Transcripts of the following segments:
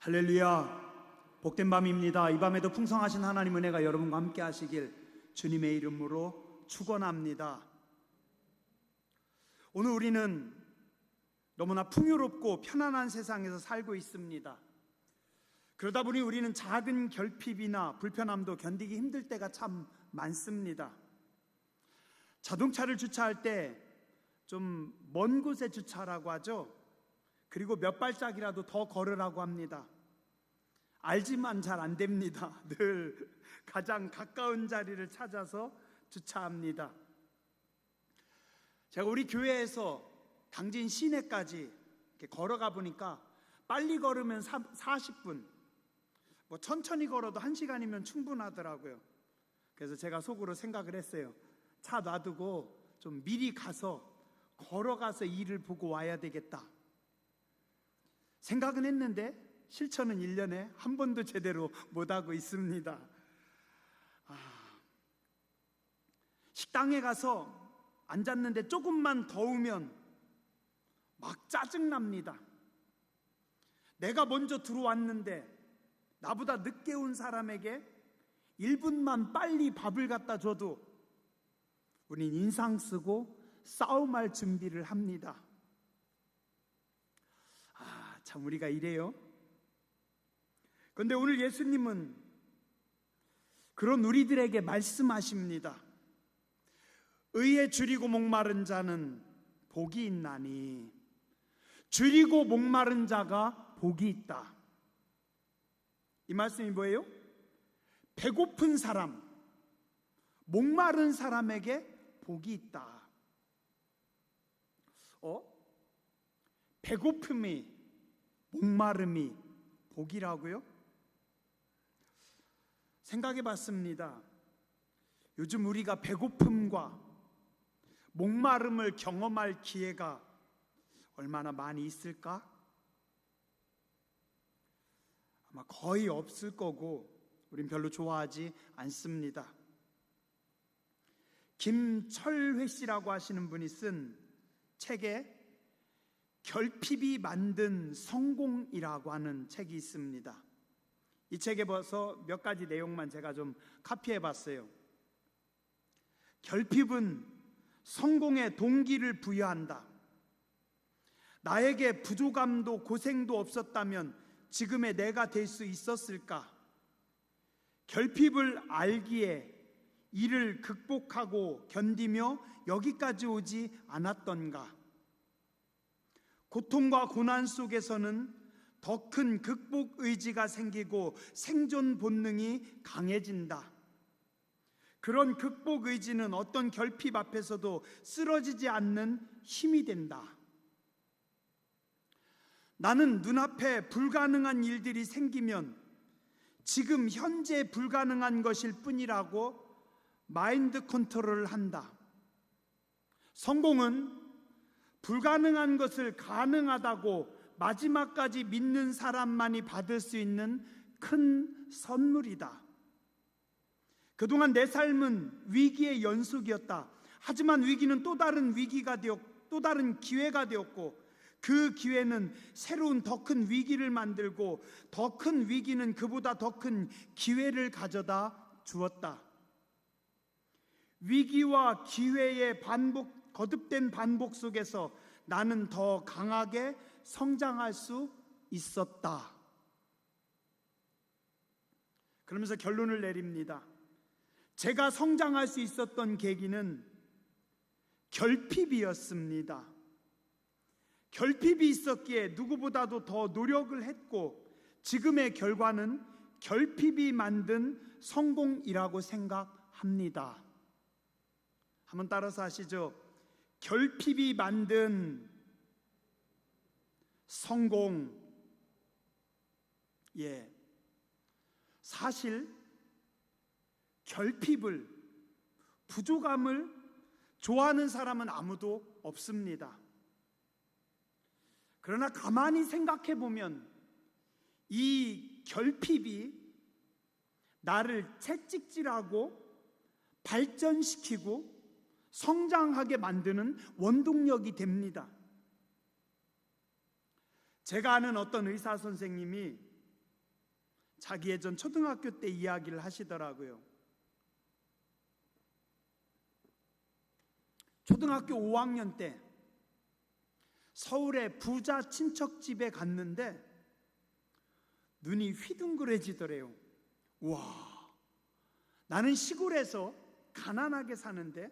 할렐루야, 복된 밤입니다. 이 밤에도 풍성하신 하나님 은혜가 여러분과 함께 하시길 주님의 이름으로 축원합니다. 오늘 우리는 너무나 풍요롭고 편안한 세상에서 살고 있습니다. 그러다 보니 우리는 작은 결핍이나 불편함도 견디기 힘들 때가 참 많습니다. 자동차를 주차할 때 좀 먼 곳에 주차라고 하죠. 그리고 몇 발짝이라도 더 걸으라고 합니다. 알지만 잘 안 됩니다. 늘 가장 가까운 자리를 찾아서 주차합니다. 제가 우리 교회에서 당진 시내까지 이렇게 걸어가 보니까 빨리 걸으면 40분, 뭐 천천히 걸어도 1시간이면 충분하더라고요. 그래서 제가 속으로 생각을 했어요. 차 놔두고 좀 미리 가서 걸어가서 일을 보고 와야 되겠다 생각은 했는데 실천은 1년에 한 번도 제대로 못하고 있습니다. 식당에 가서 앉았는데 조금만 더우면 막 짜증납니다. 내가 먼저 들어왔는데 나보다 늦게 온 사람에게 1분만 빨리 밥을 갖다 줘도 우린 인상 쓰고 싸움할 준비를 합니다. 참 우리가 이래요. 그런데 오늘 예수님은 그런 우리들에게 말씀하십니다. 의에 줄이고 목마른 자는 복이 있나니, 줄이고 목마른 자가 복이 있다. 이 말씀이 뭐예요? 배고픈 사람, 목마른 사람에게 복이 있다. 배고픔이, 목마름이 복이라고요? 생각해 봤습니다. 요즘 우리가 배고픔과 목마름을 경험할 기회가 얼마나 많이 있을까? 아마 거의 없을 거고 우린 별로 좋아하지 않습니다. 김철회 씨라고 하시는 분이 쓴 책에 결핍이 만든 성공이라고 하는 책이 있습니다. 이 책에 벌써 몇 가지 내용만 제가 좀 카피해 봤어요. 결핍은 성공의 동기를 부여한다. 나에게 부족함도 고생도 없었다면 지금의 내가 될 수 있었을까? 결핍을 알기에 이를 극복하고 견디며 여기까지 오지 않았던가? 고통과 고난 속에서는 더 큰 극복 의지가 생기고 생존 본능이 강해진다. 그런 극복 의지는 어떤 결핍 앞에서도 쓰러지지 않는 힘이 된다. 나는 눈앞에 불가능한 일들이 생기면 지금 현재 불가능한 것일 뿐이라고 마인드 컨트롤을 한다. 성공은 불가능한 것을 가능하다고 마지막까지 믿는 사람만이 받을 수 있는 큰 선물이다. 그동안 내 삶은 위기의 연속이었다. 하지만 위기는 또 다른 위기가 또 다른 기회가 되었고, 그 기회는 새로운 더 큰 위기를 만들고, 더 큰 위기는 그보다 더 큰 기회를 가져다 주었다. 위기와 기회의 거듭된 반복 속에서 나는 더 강하게 성장할 수 있었다. 그러면서 결론을 내립니다. 제가 성장할 수 있었던 계기는 결핍이었습니다. 결핍이 있었기에 누구보다도 더 노력을 했고, 지금의 결과는 결핍이 만든 성공이라고 생각합니다. 한번 따라서 하시죠. 결핍이 만든 성공. 사실 결핍을, 부족함을 좋아하는 사람은 아무도 없습니다. 그러나 가만히 생각해 보면 이 결핍이 나를 채찍질하고 발전시키고 성장하게 만드는 원동력이 됩니다. 제가 아는 어떤 의사 선생님이 자기 예전 초등학교 때 이야기를 하시더라고요. 초등학교 5학년 때 서울의 부자 친척 집에 갔는데 눈이 휘둥그레지더래요. 와, 나는 시골에서 가난하게 사는데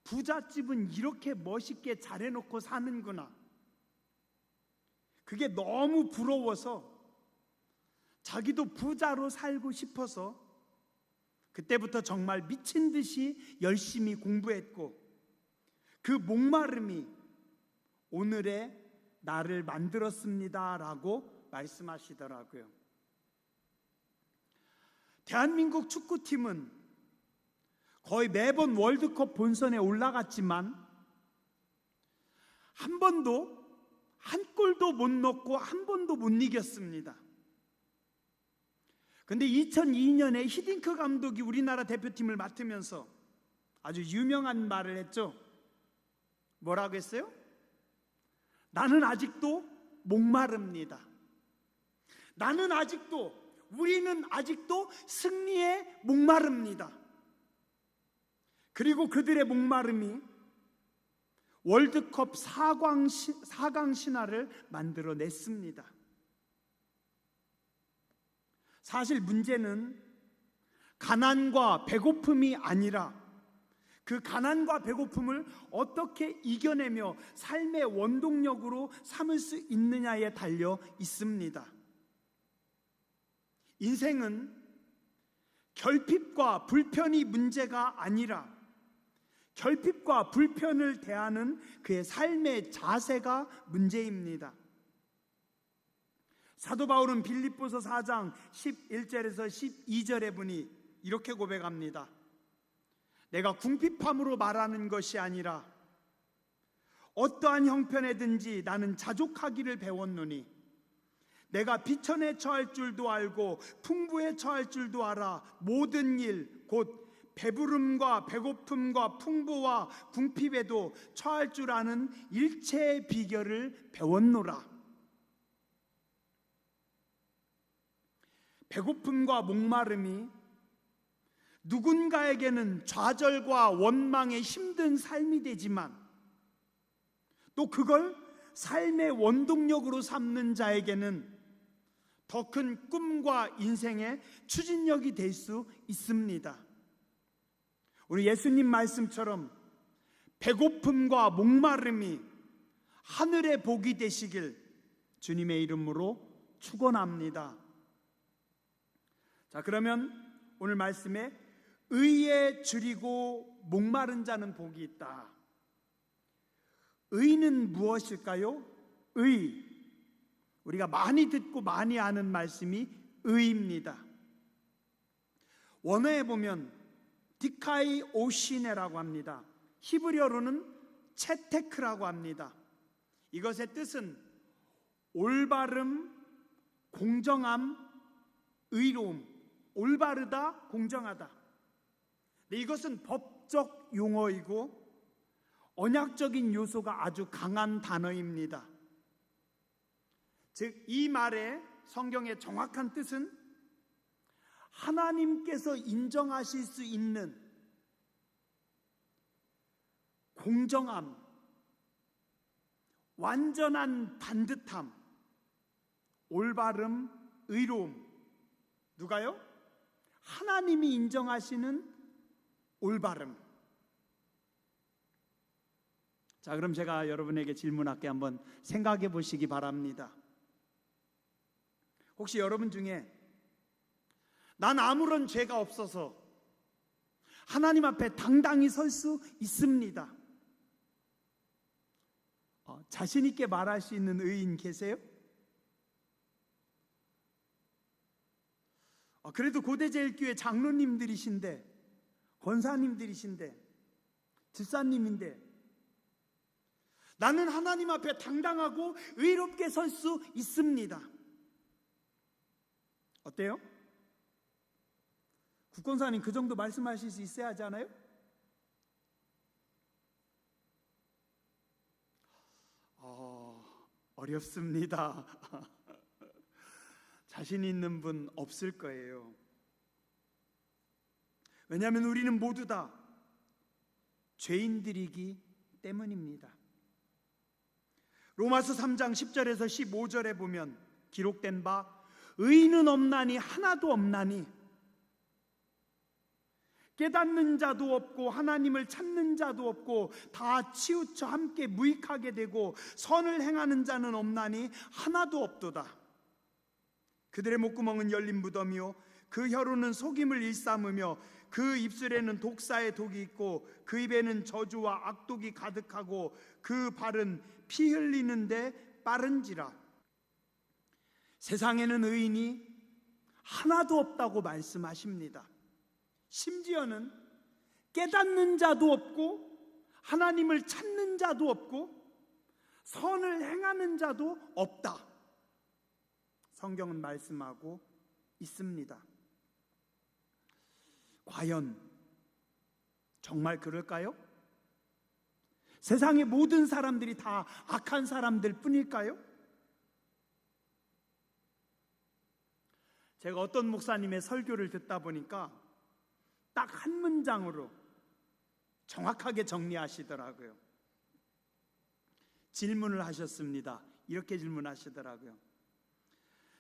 부잣집은 이렇게 멋있게 잘해놓고 사는구나. 그게 너무 부러워서 자기도 부자로 살고 싶어서 그때부터 정말 미친 듯이 열심히 공부했고, 그 목마름이 오늘의 나를 만들었습니다 라고 말씀하시더라고요. 대한민국 축구팀은 거의 매번 월드컵 본선에 올라갔지만 한 번도, 한 골도 못 넣고 한 번도 못 이겼습니다. 근데 2002년에 히딩크 감독이 우리나라 대표팀을 맡으면서 아주 유명한 말을 했죠. 뭐라고 했어요? 나는 아직도 목마릅니다. 우리는 아직도 승리에 목마릅니다. 그리고 그들의 목마름이 월드컵 4강 신화를 만들어냈습니다. 사실 문제는 가난과 배고픔이 아니라 그 가난과 배고픔을 어떻게 이겨내며 삶의 원동력으로 삼을 수 있느냐에 달려 있습니다. 인생은 결핍과 불편이 문제가 아니라 결핍과 불편을 대하는 그의 삶의 자세가 문제입니다. 사도 바울은 빌립보서 4장 11절에서 12절에 보니 이렇게 고백합니다. 내가 궁핍함으로 말하는 것이 아니라 어떠한 형편에든지 나는 자족하기를 배웠노니 내가 비천에 처할 줄도 알고 풍부에 처할 줄도 알아 모든 일 곧 배부름과 배고픔과 풍부와 궁핍에도 처할 줄 아는 일체의 비결을 배웠노라. 배고픔과 목마름이 누군가에게는 좌절과 원망의 힘든 삶이 되지만 또 그걸 삶의 원동력으로 삼는 자에게는 더 큰 꿈과 인생의 추진력이 될 수 있습니다. 우리 예수님 말씀처럼 배고픔과 목마름이 하늘의 복이 되시길 주님의 이름으로 축원합니다. 자, 그러면 오늘 말씀에 의에 줄이고 목마른 자는 복이 있다. 의는 무엇일까요? 의. 우리가 많이 듣고 많이 아는 말씀이 의입니다. 원어에 보면 디카이 오시네라고 합니다. 히브리어로는 채테크라고 합니다. 이것의 뜻은 올바름, 공정함, 의로움. 올바르다, 공정하다. 근데 이것은 법적 용어이고 언약적인 요소가 아주 강한 단어입니다. 즉, 이 말의 성경의 정확한 뜻은 하나님께서 인정하실 수 있는 공정함, 완전한 반듯함, 올바름, 의로움. 누가요? 하나님이 인정하시는 올바름. 자, 그럼 제가 여러분에게 질문할게 한번 생각해 보시기 바랍니다. 혹시 여러분 중에 난 아무런 죄가 없어서 하나님 앞에 당당히 설 수 있습니다, 자신 있게 말할 수 있는 의인 계세요? 그래도 고대제일교회 장로님들이신데, 권사님들이신데, 집사님인데 나는 하나님 앞에 당당하고 의롭게 설 수 있습니다. 어때요? 국권사님 그 정도 말씀하실 수 있어야 하지 않아요? 어렵습니다. 자신 있는 분 없을 거예요. 왜냐하면 우리는 모두 다 죄인들이기 때문입니다. 로마서 3장 10절에서 15절에 보면 기록된 바 의인은 없나니 하나도 없나니 깨닫는 자도 없고 하나님을 찾는 자도 없고 다 치우쳐 함께 무익하게 되고 선을 행하는 자는 없나니 하나도 없도다. 그들의 목구멍은 열린 무덤이요 그 혀로는 속임을 일삼으며 그 입술에는 독사의 독이 있고 그 입에는 저주와 악독이 가득하고 그 발은 피 흘리는데 빠른지라. 세상에는 의인이 하나도 없다고 말씀하십니다. 심지어는 깨닫는 자도 없고 하나님을 찾는 자도 없고 선을 행하는 자도 없다. 성경은 말씀하고 있습니다. 과연 정말 그럴까요? 세상의 모든 사람들이 다 악한 사람들 뿐일까요? 제가 어떤 목사님의 설교를 듣다 보니까 딱 한 문장으로 정확하게 정리하시더라고요. 질문을 하셨습니다. 이렇게 질문하시더라고요.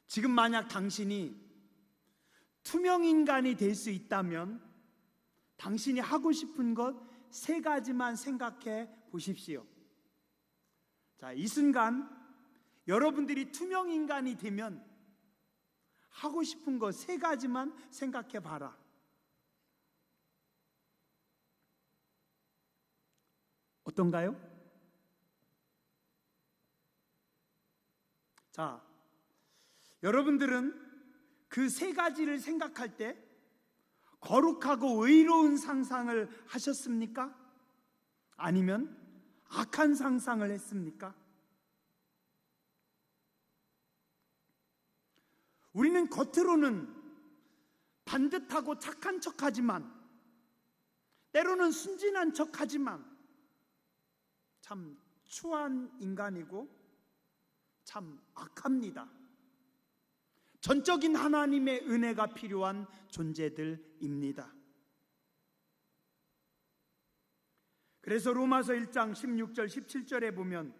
지금 만약 당신이 투명인간이 될 수 있다면 당신이 하고 싶은 것 3가지만 생각해 보십시오. 자, 이 순간 여러분들이 투명인간이 되면 하고 싶은 것 3가지만 생각해 봐라. 어떤가요? 자, 여러분들은 그 3가지를 생각할 때 거룩하고 의로운 상상을 하셨습니까? 아니면 악한 상상을 했습니까? 우리는 겉으로는 반듯하고 착한 척하지만 때로는 순진한 척하지만 참 추한 인간이고 참 악합니다. 전적인 하나님의 은혜가 필요한 존재들입니다. 그래서 로마서 1장 16절 17절에 보면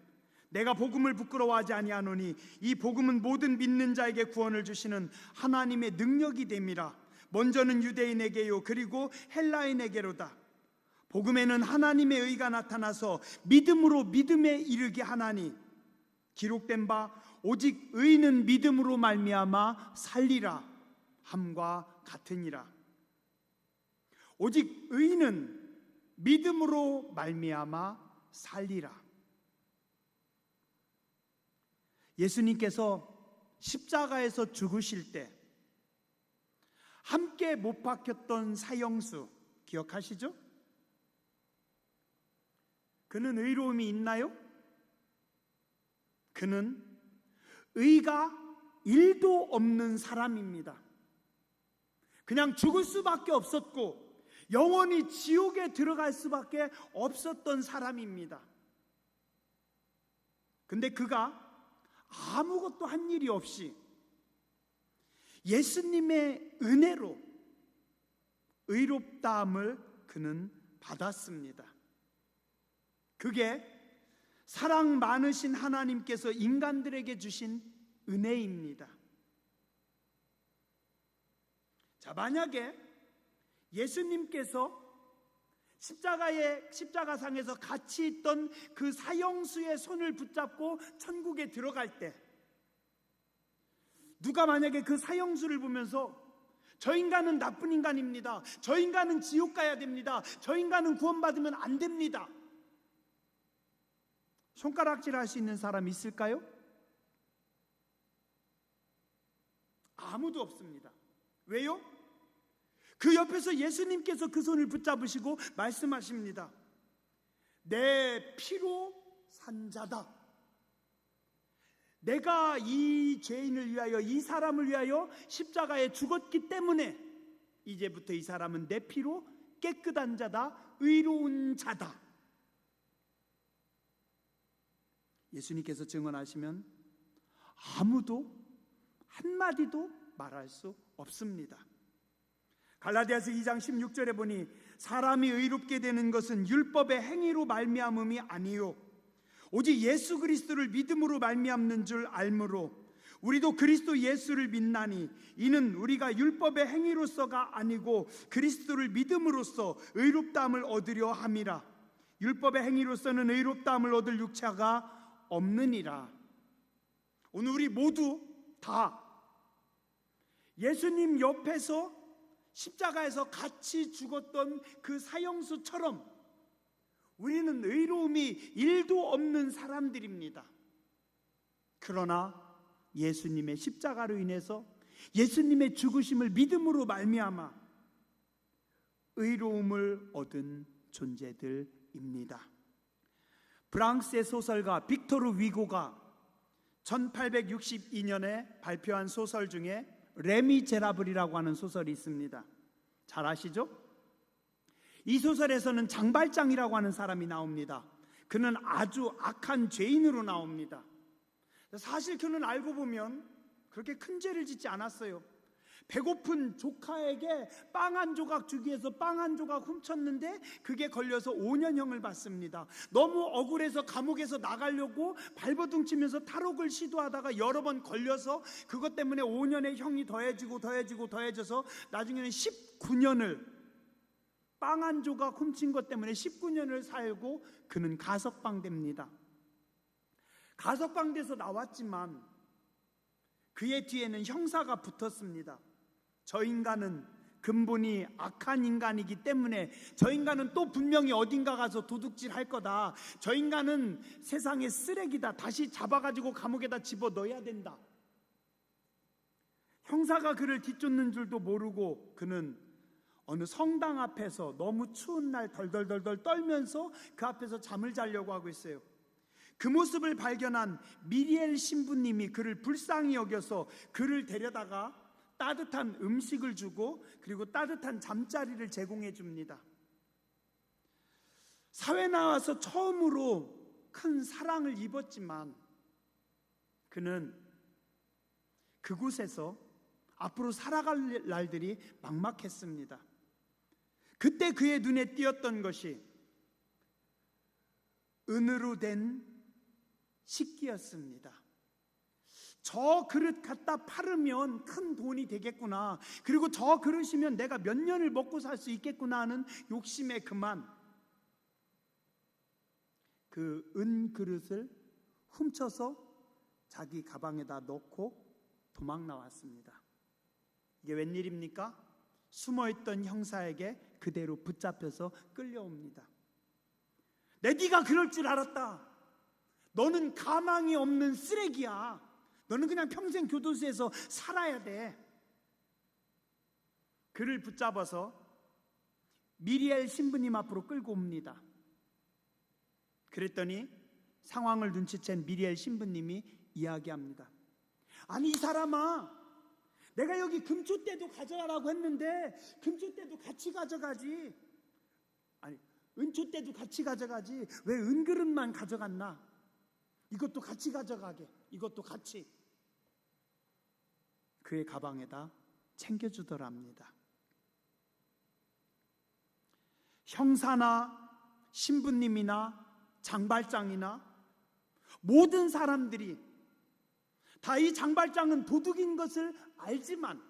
내가 복음을 부끄러워하지 아니하노니 이 복음은 모든 믿는 자에게 구원을 주시는 하나님의 능력이 됨이라. 먼저는 유대인에게요 그리고 헬라인에게로다. 복음에는 하나님의 의가 나타나서 믿음으로 믿음에 이르게 하나니 기록된 바 오직 의인은 믿음으로 말미암아 살리라 함과 같으니라. 오직 의인은 믿음으로 말미암아 살리라. 예수님께서 십자가에서 죽으실 때 함께 못 박혔던 사형수 기억하시죠? 그는 의로움이 있나요? 그는 의가 1도 없는 사람입니다. 그냥 죽을 수밖에 없었고 영원히 지옥에 들어갈 수밖에 없었던 사람입니다. 근데 그가 아무것도 한 일이 없이 예수님의 은혜로 의롭다함을 그는 받았습니다. 그게 사랑 많으신 하나님께서 인간들에게 주신 은혜입니다. 자, 만약에 예수님께서 십자가상에서 같이 있던 그 사형수의 손을 붙잡고 천국에 들어갈 때 누가 만약에 그 사형수를 보면서 저 인간은 나쁜 인간입니다, 저 인간은 지옥 가야 됩니다, 저 인간은 구원받으면 안 됩니다, 손가락질할 수 있는 사람 있을까요? 아무도 없습니다. 왜요? 그 옆에서 예수님께서 그 손을 붙잡으시고 말씀하십니다. 내 피로 산 자다. 내가 이 죄인을 위하여, 이 사람을 위하여 십자가에 죽었기 때문에 이제부터 이 사람은 내 피로 깨끗한 자다, 의로운 자다. 예수님께서 증언하시면 아무도 한마디도 말할 수 없습니다. 갈라디아서 2장 16절에 보니 사람이 의롭게 되는 것은 율법의 행위로 말미암음이 아니요 오직 예수 그리스도를 믿음으로 말미암는 줄 알므로 우리도 그리스도 예수를 믿나니 이는 우리가 율법의 행위로서가 아니고 그리스도를 믿음으로써 의롭다함을 얻으려 함이라. 율법의 행위로서는 의롭다함을 얻을 육체가 없느니라. 오늘 우리 모두 다 예수님 옆에서 십자가에서 같이 죽었던 그 사형수처럼 우리는 의로움이 1도 없는 사람들입니다. 그러나 예수님의 십자가로 인해서 예수님의 죽으심을 믿음으로 말미암아 의로움을 얻은 존재들입니다. 프랑스의 소설가 빅토르 위고가 1862년에 발표한 소설 중에 레미제라블이라고 하는 소설이 있습니다. 잘 아시죠? 이 소설에서는 장발장이라고 하는 사람이 나옵니다. 그는 아주 악한 죄인으로 나옵니다. 사실 그는 알고 보면 그렇게 큰 죄를 짓지 않았어요. 배고픈 조카에게 빵 한 조각 주기 위해서 빵 한 조각 훔쳤는데 그게 걸려서 5년형을 받습니다. 너무 억울해서 감옥에서 나가려고 발버둥치면서 탈옥을 시도하다가 여러 번 걸려서 그것 때문에 5년의 형이 더해져서 나중에는 19년을 빵 한 조각 훔친 것 때문에 19년을 살고 그는 가석방됩니다. 가석방돼서 나왔지만 그의 뒤에는 형사가 붙었습니다. 저 인간은 근본이 악한 인간이기 때문에 저 인간은 또 분명히 어딘가 가서 도둑질 할 거다. 저 인간은 세상의 쓰레기다. 다시 잡아가지고 감옥에다 집어넣어야 된다. 형사가 그를 뒤쫓는 줄도 모르고 그는 어느 성당 앞에서 너무 추운 날 덜덜덜덜 떨면서 그 앞에서 잠을 자려고 하고 있어요. 그 모습을 발견한 미리엘 신부님이 그를 불쌍히 여겨서 그를 데려다가 따뜻한 음식을 주고 그리고 따뜻한 잠자리를 제공해 줍니다. 사회 나와서 처음으로 큰 사랑을 입었지만 그는 그곳에서 앞으로 살아갈 날들이 막막했습니다. 그때 그의 눈에 띄었던 것이 은으로 된 식기였습니다. 저 그릇 갖다 팔으면 큰 돈이 되겠구나. 그리고 저 그릇이면 내가 몇 년을 먹고 살 수 있겠구나 하는 욕심에 그만 그 은 그릇을 훔쳐서 자기 가방에다 넣고 도망 나왔습니다. 이게 웬일입니까? 숨어있던 형사에게 그대로 붙잡혀서 끌려옵니다. 네가 그럴 줄 알았다. 너는 가망이 없는 쓰레기야. 너는 그냥 평생 교도소에서 살아야 돼. 그를 붙잡아서 미리엘 신부님 앞으로 끌고 옵니다. 그랬더니 상황을 눈치챈 미리엘 신부님이 이야기합니다. 아니 이 사람아, 내가 여기 금초대도 가져가라고 했는데 금초대도 같이 가져가지. 아니 은초대도 같이 가져가지. 왜 은그릇만 가져갔나? 이것도 같이 가져가게. 이것도 같이. 그의 가방에다 챙겨주더랍니다. 형사나 신부님이나 장발장이나 모든 사람들이 다 이 장발장은 도둑인 것을 알지만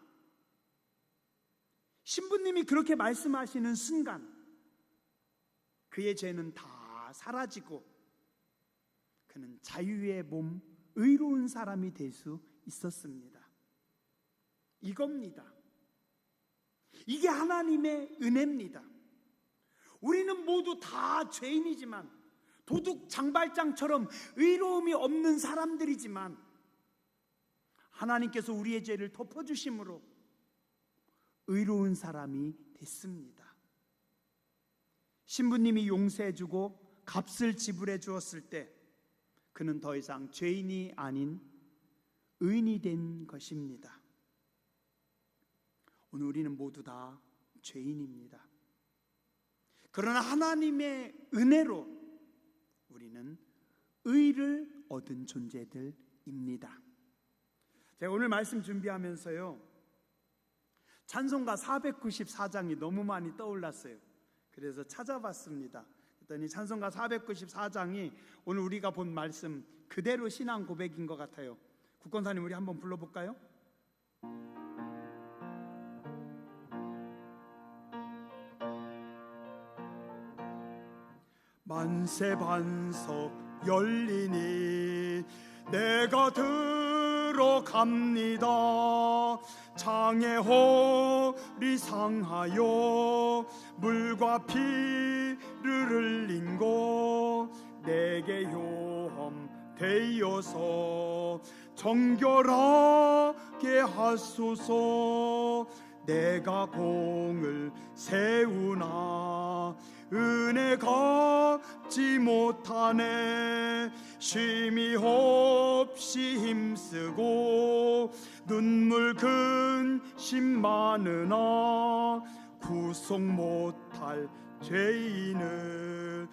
신부님이 그렇게 말씀하시는 순간 그의 죄는 다 사라지고 그는 자유의 몸, 의로운 사람이 될 수 있었습니다. 이겁니다. 이게 하나님의 은혜입니다. 우리는 모두 다 죄인이지만 도둑 장발장처럼 의로움이 없는 사람들이지만 하나님께서 우리의 죄를 덮어주심으로 의로운 사람이 됐습니다. 신부님이 용서해주고 값을 지불해 주었을 때 그는 더 이상 죄인이 아닌 의인이 된 것입니다. 오늘 우리는 모두 다 죄인입니다. 그러나 하나님의 은혜로 우리는 의를 얻은 존재들입니다. 제가 오늘 말씀 준비하면서요, 찬송가 494장이 너무 많이 떠올랐어요. 그래서 찾아봤습니다. 그랬더니 찬송가 494장이 오늘 우리가 본 말씀 그대로 신앙 고백인 것 같아요. 국권사님, 우리 한번 불러볼까요? 만세 반석 열리니 내가 들어갑니다. 창에 홀이 상하여 물과 피를 흘린 곳 내게 효험 되어서 정결하게 하소서. 내가 공을 세우나 은혜 갚지 못하네. 쉼이 없이 힘쓰고 눈물 근심 많으나 구속 못할 죄인을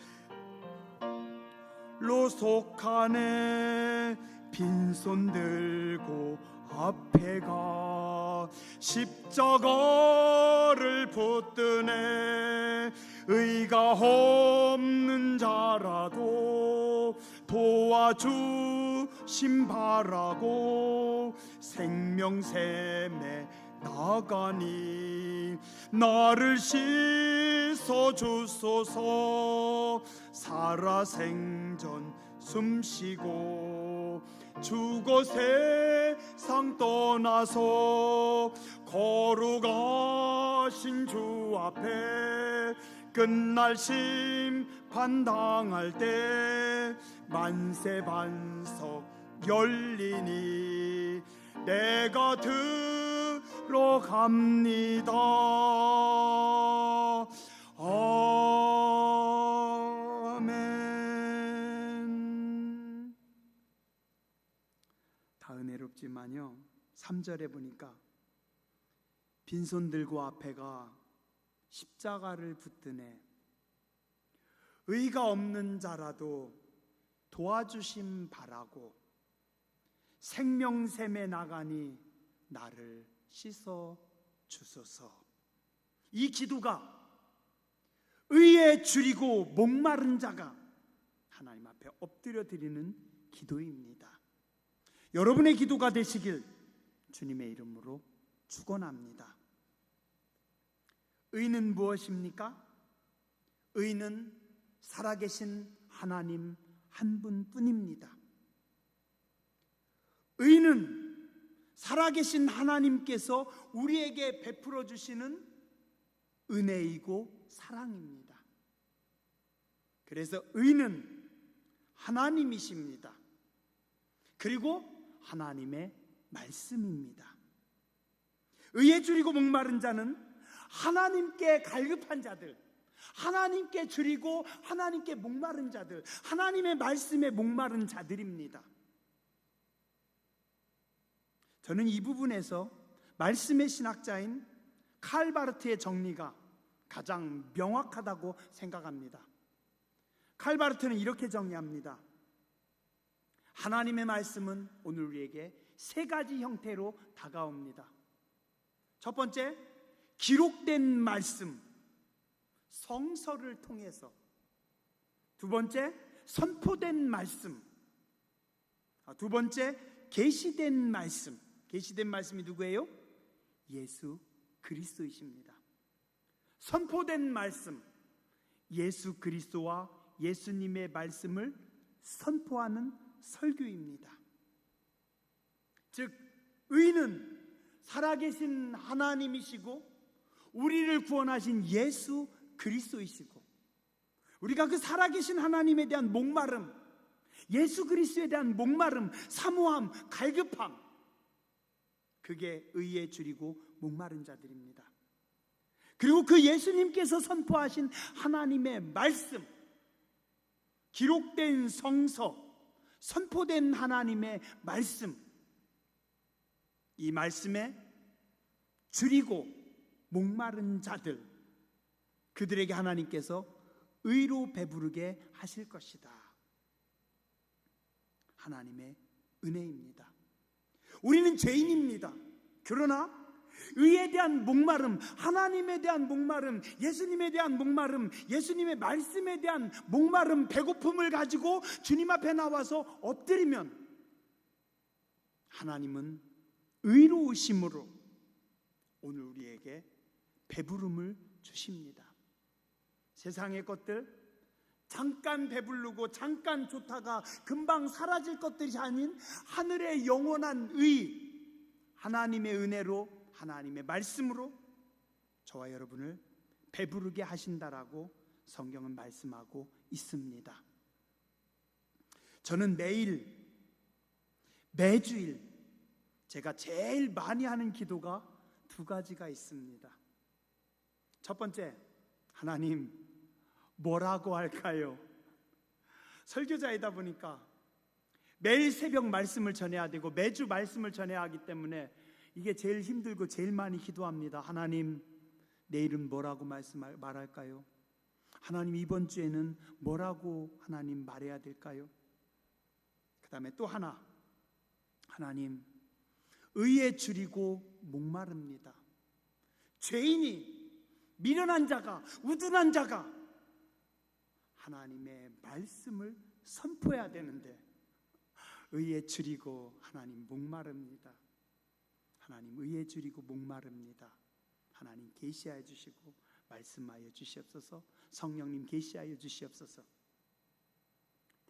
로 속하네. 빈손 들고 앞에 가 십자가를 붙드네. 의가 없는 자라도 도와주심 바라고 생명샘에 나가니 나를 씻어주소서. 살아생전 숨쉬고 죽어 세상 떠나서 거룩하신 주 앞에 끝날 심판당할 때 만세 반석 열리니 내가 들어갑니다. 아멘. 다 은혜롭지만요, 3절에 보니까 빈손 들고 앞에가 십자가를 붙드네. 의가 없는 자라도 도와주심 바라고 생명샘에 나가니 나를 씻어 주소서. 이 기도가 의에 줄이고 목마른 자가 하나님 앞에 엎드려 드리는 기도입니다. 여러분의 기도가 되시길 주님의 이름으로 축원합니다. 의는 무엇입니까? 의는 살아계신 하나님 한 분뿐입니다. 의는 살아계신 하나님께서 우리에게 베풀어 주시는 은혜이고 사랑입니다. 그래서 의는 하나님이십니다. 그리고 하나님의 말씀입니다. 의에 줄이고 목마른 자는 하나님께 갈급한 자들, 하나님께 줄이고 하나님께 목마른 자들, 하나님의 말씀에 목마른 자들입니다. 저는 이 부분에서 말씀의 신학자인 칼 바르트의 정리가 가장 명확하다고 생각합니다. 칼 바르트는 이렇게 정리합니다. 하나님의 말씀은 오늘 우리에게 세 가지 형태로 다가옵니다. 첫 번째, 기록된 말씀, 성서를 통해서. 두 번째, 선포된 말씀. 두 번째, 계시된 말씀. 계시된 말씀이 누구예요? 예수 그리스도이십니다. 선포된 말씀, 예수 그리스도와 예수님의 말씀을 선포하는 설교입니다. 즉, 의는 살아계신 하나님이시고 우리를 구원하신 예수 그리스도이시고, 우리가 그 살아계신 하나님에 대한 목마름, 예수 그리스도에 대한 목마름, 사모함, 갈급함, 그게 의에 줄이고 목마른 자들입니다. 그리고 그 예수님께서 선포하신 하나님의 말씀, 기록된 성서, 선포된 하나님의 말씀, 이 말씀에 줄이고 목마른 자들, 그들에게 하나님께서 의로 배부르게 하실 것이다. 하나님의 은혜입니다. 우리는 죄인입니다. 그러나 의에 대한 목마름, 하나님에 대한 목마름, 예수님에 대한 목마름, 예수님의 말씀에 대한 목마름, 배고픔을 가지고 주님 앞에 나와서 엎드리면 하나님은 의로우심으로 오늘 우리에게 배부름을 주십니다. 세상의 것들, 잠깐 배부르고 잠깐 좋다가 금방 사라질 것들이 아닌 하늘의 영원한 의, 하나님의 은혜로, 하나님의 말씀으로 저와 여러분을 배부르게 하신다라고 성경은 말씀하고 있습니다. 저는 매주일 제가 제일 많이 하는 기도가 두 가지가 있습니다. 첫 번째, 하나님 뭐라고 할까요? 설교자이다 보니까 매일 새벽 말씀을 전해야 되고 매주 말씀을 전해야 하기 때문에 이게 제일 힘들고 제일 많이 기도합니다. 하나님, 내일은 뭐라고 말할까요? 하나님, 이번 주에는 뭐라고 하나님 말해야 될까요? 그 다음에 또 하나, 하나님, 의에 줄이고 목마릅니다. 죄인이, 미련한 자가, 우둔한 자가 하나님의 말씀을 선포해야 되는데 의에 줄이고 하나님 목마릅니다. 하나님, 의에 줄이고 목마릅니다. 하나님, 계시하여 주시고 말씀하여 주시옵소서. 성령님, 계시하여 주시옵소서.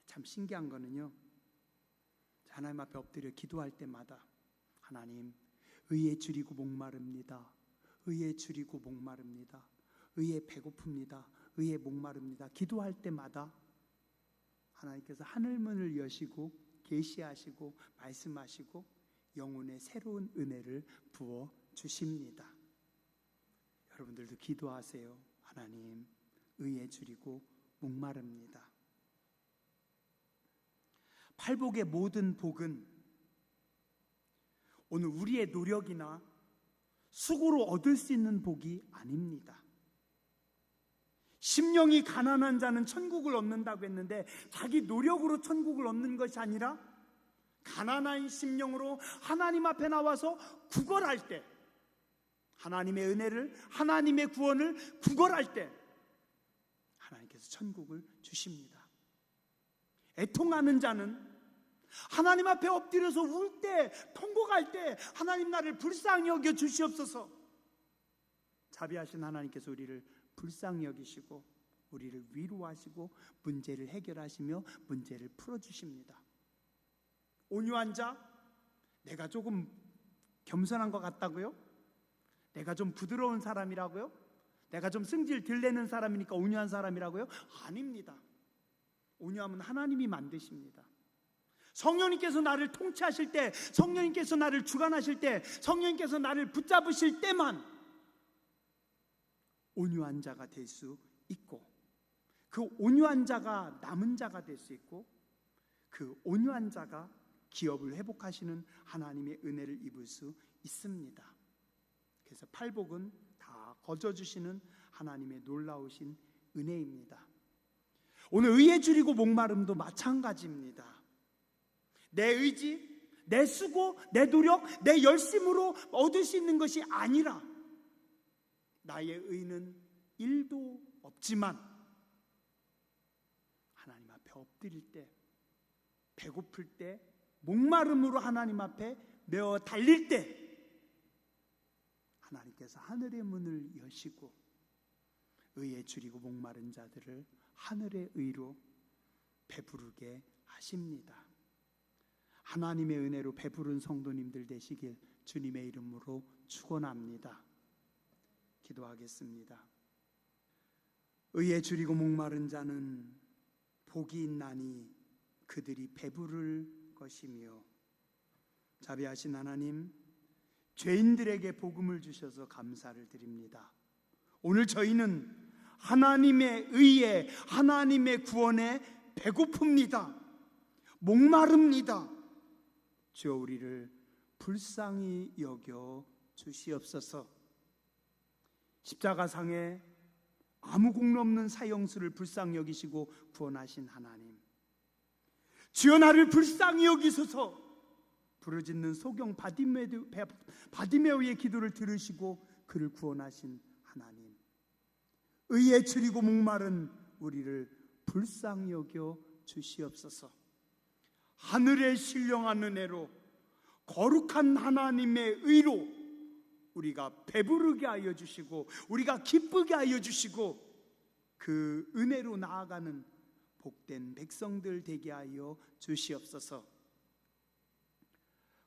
참 신기한 거는요, 하나님 앞에 엎드려 기도할 때마다 하나님, 의에 줄이고 목마릅니다. 의에 줄이고 목마릅니다. 의에 배고픕니다. 의에 목마릅니다. 기도할 때마다 하나님께서 하늘문을 여시고 계시하시고 말씀하시고 영혼의 새로운 은혜를 부어 주십니다. 여러분들도 기도하세요. 하나님, 의에 줄이고 목마릅니다. 팔복의 모든 복은 오늘 우리의 노력이나 수고로 얻을 수 있는 복이 아닙니다. 심령이 가난한 자는 천국을 얻는다고 했는데 자기 노력으로 천국을 얻는 것이 아니라 가난한 심령으로 하나님 앞에 나와서 구걸할 때, 하나님의 은혜를, 하나님의 구원을 구걸할 때 하나님께서 천국을 주십니다. 애통하는 자는 하나님 앞에 엎드려서 울 때, 통곡할 때 하나님 나를 불쌍히 여겨 주시옵소서. 자비하신 하나님께서 우리를 불쌍히 여기시고 우리를 위로하시고 문제를 해결하시며 문제를 풀어주십니다. 온유한 자, 내가 조금 겸손한 것 같다고요? 내가 좀 부드러운 사람이라고요? 내가 좀 승질 덜 내는 사람이니까 온유한 사람이라고요? 아닙니다. 온유함은 하나님이 만드십니다. 성령님께서 나를 통치하실 때, 성령님께서 나를 주관하실 때, 성령님께서 나를 붙잡으실 때만 온유한 자가 될 수 있고, 그 온유한 자가 남은 자가 될 수 있고, 그 온유한 자가 기업을 회복하시는 하나님의 은혜를 입을 수 있습니다. 그래서 팔복은 다 거저주시는 하나님의 놀라우신 은혜입니다. 오늘 의에 줄이고 목마름도 마찬가지입니다. 내 의지, 내 수고, 내 노력, 내 열심으로 얻을 수 있는 것이 아니라 나의 의는 1도 없지만 하나님 앞에 엎드릴 때, 배고플 때, 목마름으로 하나님 앞에 메어 달릴 때 하나님께서 하늘의 문을 여시고 의에 줄이고 목마른 자들을 하늘의 의로 배부르게 하십니다. 하나님의 은혜로 배부른 성도님들 되시길 주님의 이름으로 축원합니다. 기도하겠습니다. 의에 줄이고 목마른 자는 복이 있나니 그들이 배부를 것이며, 자비하신 하나님, 죄인들에게 복음을 주셔서 감사를 드립니다. 오늘 저희는 하나님의 의에, 하나님의 구원에 배고픕니다. 목마릅니다. 주여, 우리를 불쌍히 여겨 주시옵소서. 십자가상에 아무 공로 없는 사형수를 불쌍히 여기시고 구원하신 하나님, 주여 나를 불쌍히 여기소서. 부르짖는 소경 바디메오의 기도를 들으시고 그를 구원하신 하나님, 의에 줄이고 목마른 우리를 불쌍히 여겨 주시옵소서. 하늘의 신령한 은혜로 거룩한 하나님의 의로 우리가 배부르게 하여 주시고 우리가 기쁘게 하여 주시고 그 은혜로 나아가는 복된 백성들 되게 하여 주시옵소서.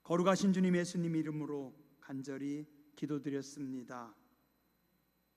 거룩하신 주님 예수님 이름으로 간절히 기도드렸습니다.